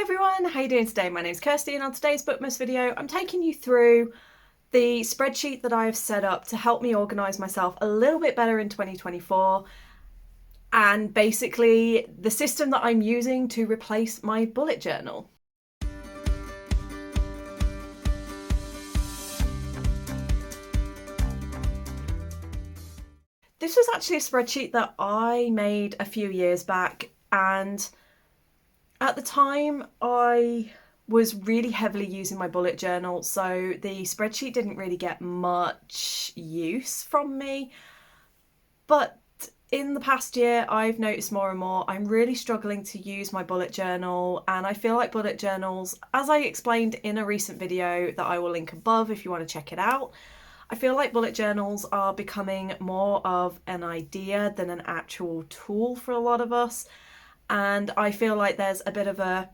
Everyone, how you doing today? My name's Kirsty and on today's Bookmas video I'm taking you through the spreadsheet that I have set up to help me organise myself a little bit better in 2024 and basically the system that I'm using to replace my bullet journal. This was actually a spreadsheet that I made a few years back, and at the time I was really heavily using my bullet journal, so the spreadsheet didn't really get much use from me. But in the past year, I've noticed more and more I'm really struggling to use my bullet journal, and I feel like bullet journals, as I explained in a recent video that I will link above if you want to check it out, I feel like bullet journals are becoming more of an idea than an actual tool for a lot of us. And I feel like there's a bit of a,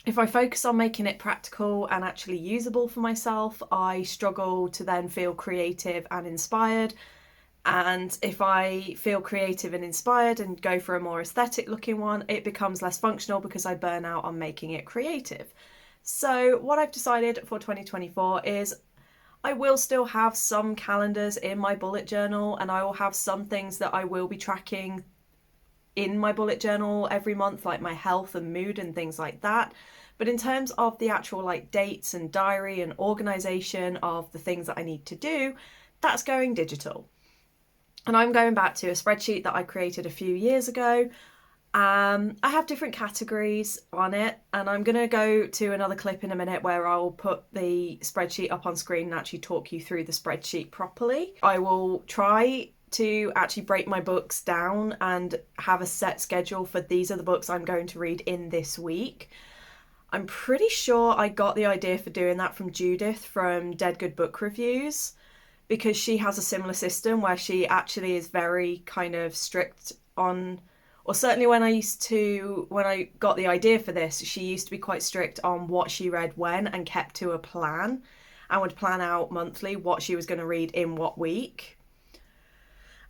if I focus on making it practical and actually usable for myself, I struggle to then feel creative and inspired. And if I feel creative and inspired and go for a more aesthetic looking one, it becomes less functional because I burn out on making it creative. So what I've decided for 2024 is I will still have some calendars in my bullet journal, and I will have some things that I will be tracking in my bullet journal every month, like my health and mood and things like that. But in terms of the actual like dates and diary and organization of the things that I need to do, that's going digital. And I'm going back to a spreadsheet that I created a few years ago. I have different categories on it, and I'm going to go to another clip in a minute where I'll put the spreadsheet up on screen and actually talk you through the spreadsheet properly. I will try to actually break my books down and have a set schedule for these are the books I'm going to read in this week. I'm pretty sure I got the idea for doing that from Judith from Dead Good Book Reviews, because she has a similar system where she actually is very kind of strict on, or certainly when I got the idea for this, she used to be quite strict on what she read when and kept to a plan and would plan out monthly what she was going to read in what week.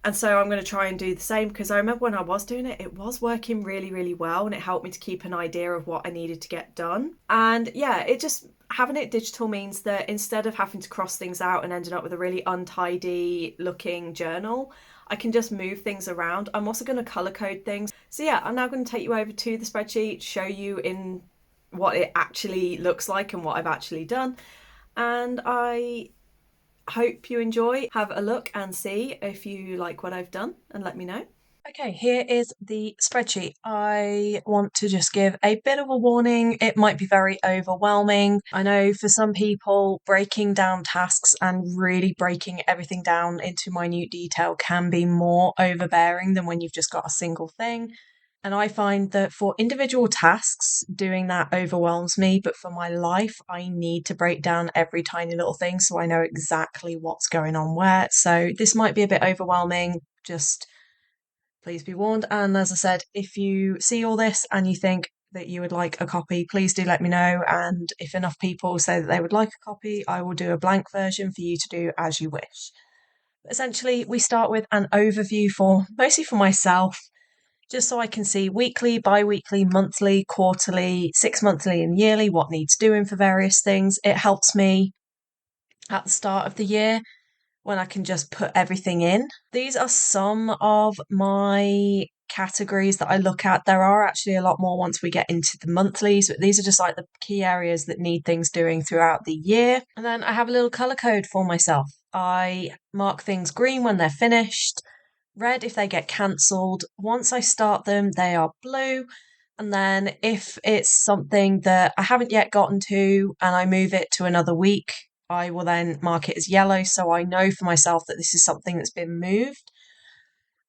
And so I'm going to try and do the same, because I remember when I was doing it, it was working really, really well, and it helped me to keep an idea of what I needed to get done. And yeah, it just, having it digital means that instead of having to cross things out and ending up with a really untidy looking journal, I can just move things around. I'm also going to color code things. So yeah, I'm now going to take you over to the spreadsheet, show you in what it actually looks like and what I've actually done. And I hope you enjoy. Have a look and see if you like what I've done and let me know. Okay, here is the spreadsheet. I want to just give a bit of a warning. It might be very overwhelming. I know for some people, breaking down tasks and really breaking everything down into minute detail can be more overbearing than when you've just got a single thing. And I find that for individual tasks, doing that overwhelms me. But for my life, I need to break down every tiny little thing so I know exactly what's going on where. So this might be a bit overwhelming. Just please be warned. And as I said, if you see all this and you think that you would like a copy, please do let me know. And if enough people say that they would like a copy, I will do a blank version for you to do as you wish. But essentially, we start with an overview mostly for myself, just so I can see weekly, bi-weekly, monthly, quarterly, 6-monthly and yearly what needs doing for various things. It helps me at the start of the year when I can just put everything in. These are some of my categories that I look at. There are actually a lot more once we get into the monthlies, but these are just like the key areas that need things doing throughout the year. And then I have a little color code for myself. I mark things green when they're finished, red if they get cancelled. Once I start them, they are blue. And then if it's something that I haven't yet gotten to and I move it to another week, I will then mark it as yellow, so I know for myself that this is something that's been moved.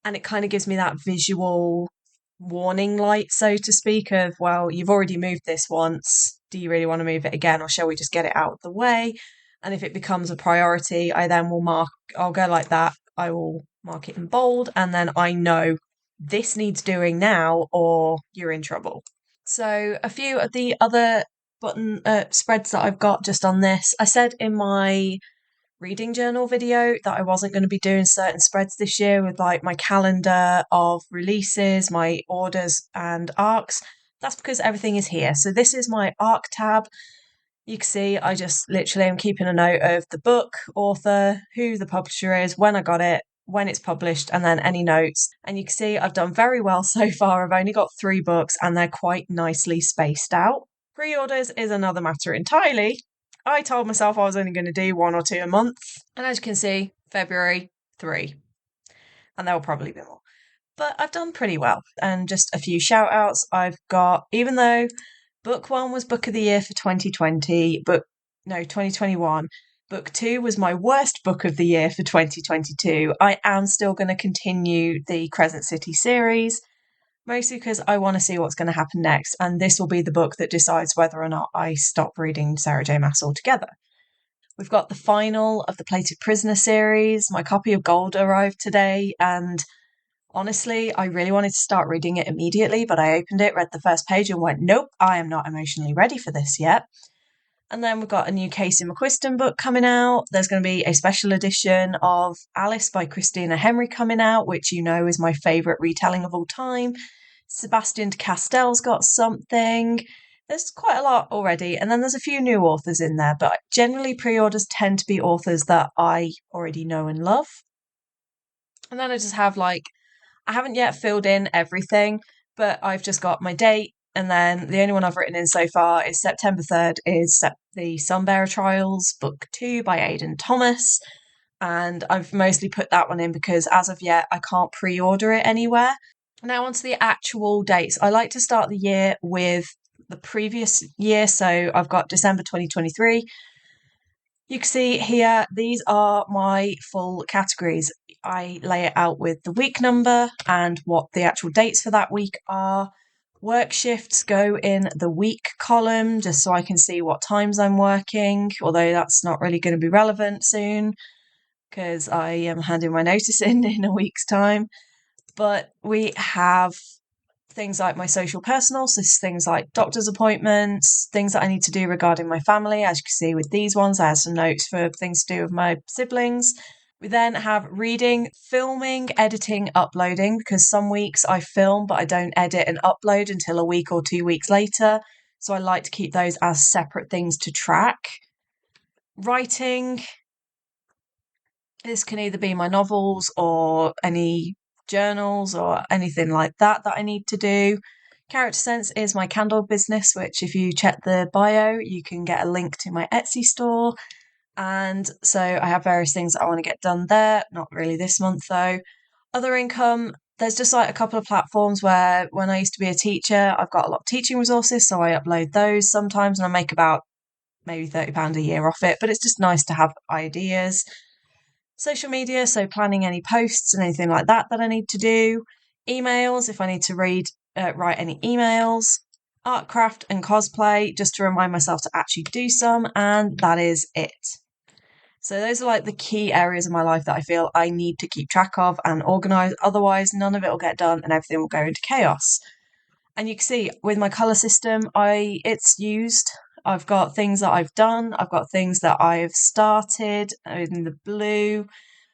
And it kind of gives me that visual warning light, so to speak, of, well, you've already moved this once. Do you really want to move it again, or shall we just get it out of the way? And if it becomes a priority, I then will I'll go like that. I will mark it in bold, and then I know this needs doing now or you're in trouble. So a few of the other button spreads that I've got just on this. I said in my reading journal video that I wasn't going to be doing certain spreads this year with like my calendar of releases, my orders and arcs. That's because everything is here. So this is my ARC tab. You can see I just literally am keeping a note of the book, author, who the publisher is, when I got it, when it's published, and then any notes. And you can see I've done very well so far. I've only got 3 books and they're quite nicely spaced out. Pre-orders is another matter entirely. I told myself I was only going to do 1 or 2 a month. And as you can see, February, 3. And there will probably be more. But I've done pretty well. And just a few shout outs. I've got, even though book 1 was book of the year for 2021. Book 2 was my worst book of the year for 2022. I am still going to continue the Crescent City series, mostly because I want to see what's going to happen next. And this will be the book that decides whether or not I stop reading Sarah J. Maas altogether. We've got the final of the Plated Prisoner series. My copy of Gold arrived today, and honestly, I really wanted to start reading it immediately, but I opened it, read the first page, and went, nope, I am not emotionally ready for this yet. And then we've got a new Casey McQuiston book coming out. There's going to be a special edition of Alice by Christina Henry coming out, which you know is my favourite retelling of all time. Sebastian de Castell's got something. There's quite a lot already. And then there's a few new authors in there, but generally pre-orders tend to be authors that I already know and love. And then I just have I haven't yet filled in everything, but I've just got my date. And then the only one I've written in so far is September 3rd is the Sunbearer Trials, book 2 by Aidan Thomas. And I've mostly put that one in because as of yet, I can't pre-order it anywhere. Now onto the actual dates. I like to start the year with the previous year. So I've got December 2023. You can see here, these are my full categories. I lay it out with the week number and what the actual dates for that week are. Work shifts go in the week column just so I can see what times I'm working, although that's not really going to be relevant soon because I am handing my notice in a week's time. But we have things like my social personal, so things like doctor's appointments, things that I need to do regarding my family. As you can see with these ones, I have some notes for things to do with my siblings. We then have reading, filming, editing, uploading, because some weeks I film but I don't edit and upload until a week or 2 weeks later. So I like to keep those as separate things to track. Writing, this can either be my novels or any journals or anything like that I need to do. Character Sense is my candle business, which if you check the bio, you can get a link to my Etsy store. And so I have various things that I want to get done there. Not really this month though. Other income, there's just a couple of platforms where when I used to be a teacher, I've got a lot of teaching resources, so I upload those sometimes and I make about maybe £30 a year off it, but it's just nice to have ideas. Social media, so planning any posts and anything like that I need to do. Emails, if I need to write any emails. Art, craft, and cosplay, just to remind myself to actually do some, and that is it. So those are the key areas of my life that I feel I need to keep track of and organise, otherwise none of it will get done and everything will go into chaos. And you can see with my colour system, it's used. I've got things that I've done. I've got things that I've started in the blue.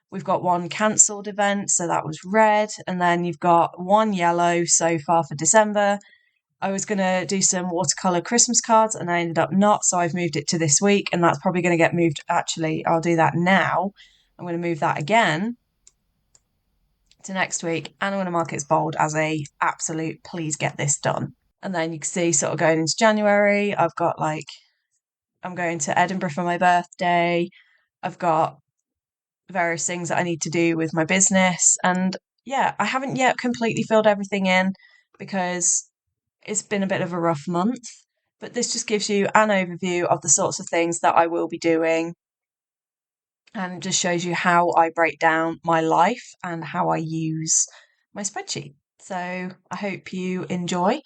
We've got one cancelled event, so that was red. And then you've got one yellow so far for December. I was going to do some watercolour Christmas cards and I ended up not, so I've moved it to this week and that's probably going to get moved. Actually, I'll do that now. I'm going to move that again to next week and I'm going to mark it as bold as a absolute please get this done. And then you can see sort of going into January, I've got I'm going to Edinburgh for my birthday. I've got various things that I need to do with my business. And yeah, I haven't yet completely filled everything in because it's been a bit of a rough month. But this just gives you an overview of the sorts of things that I will be doing and just shows you how I break down my life and how I use my spreadsheet. So I hope you enjoy.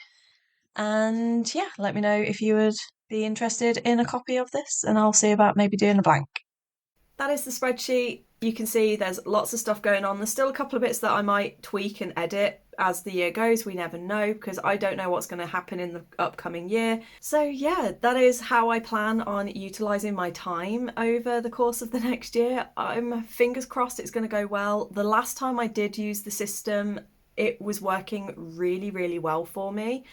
And yeah, let me know if you would be interested in a copy of this, and I'll see about maybe doing a blank. That is the spreadsheet. You can see there's lots of stuff going on. There's still a couple of bits that I might tweak and edit as the year goes. We never know because I don't know what's going to happen in the upcoming year. So yeah, that is how I plan on utilising my time over the course of the next year. I'm fingers crossed it's going to go well. The last time I did use the system, it was working really, really well for me.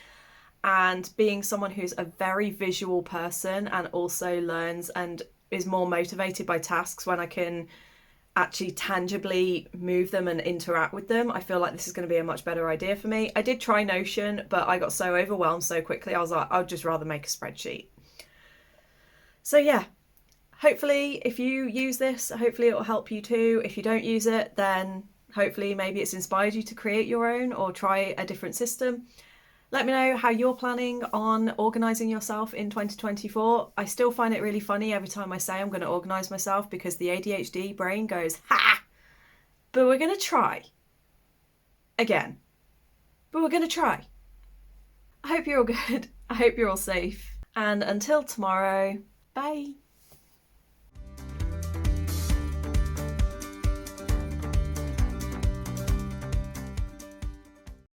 And being someone who's a very visual person and also learns and is more motivated by tasks when I can actually tangibly move them and interact with them, I feel like this is going to be a much better idea for me. I did try Notion, but I got so overwhelmed so quickly, I was like, I'd just rather make a spreadsheet. So yeah, hopefully if you use this, hopefully it will help you too. If you don't use it, then hopefully maybe it's inspired you to create your own or try a different system. Let me know how you're planning on organising yourself in 2024. I still find it really funny every time I say I'm going to organise myself because the ADHD brain goes, ha! But we're going to try. Again. But we're going to try. I hope you're all good. I hope you're all safe. And until tomorrow, bye.